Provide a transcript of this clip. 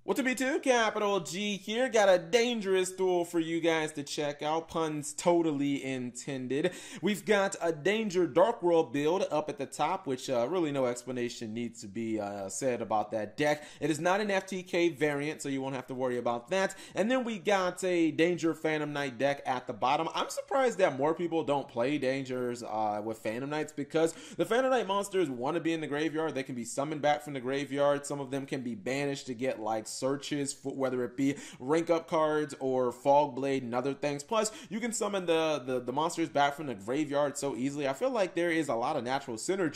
What to be to? Capital G here. Got a dangerous duel for you guys to check out. Puns totally intended. We've got a Danger Dark World build up at the top, which really no explanation needs to be said about that deck. It is not an FTK variant, so you won't have to worry about that. And then we got a Danger Phantom Knight deck at the bottom. I'm surprised that more people don't play Dangers with Phantom Knights because the Phantom Knight monsters want to be in the graveyard. They can be summoned back from the graveyard. Some of them can be banished to get like searches, for whether it be rank up cards or Fog Blade and other things. Plus, you can summon the monsters back from the graveyard so easily. I feel like there is a lot of natural synergy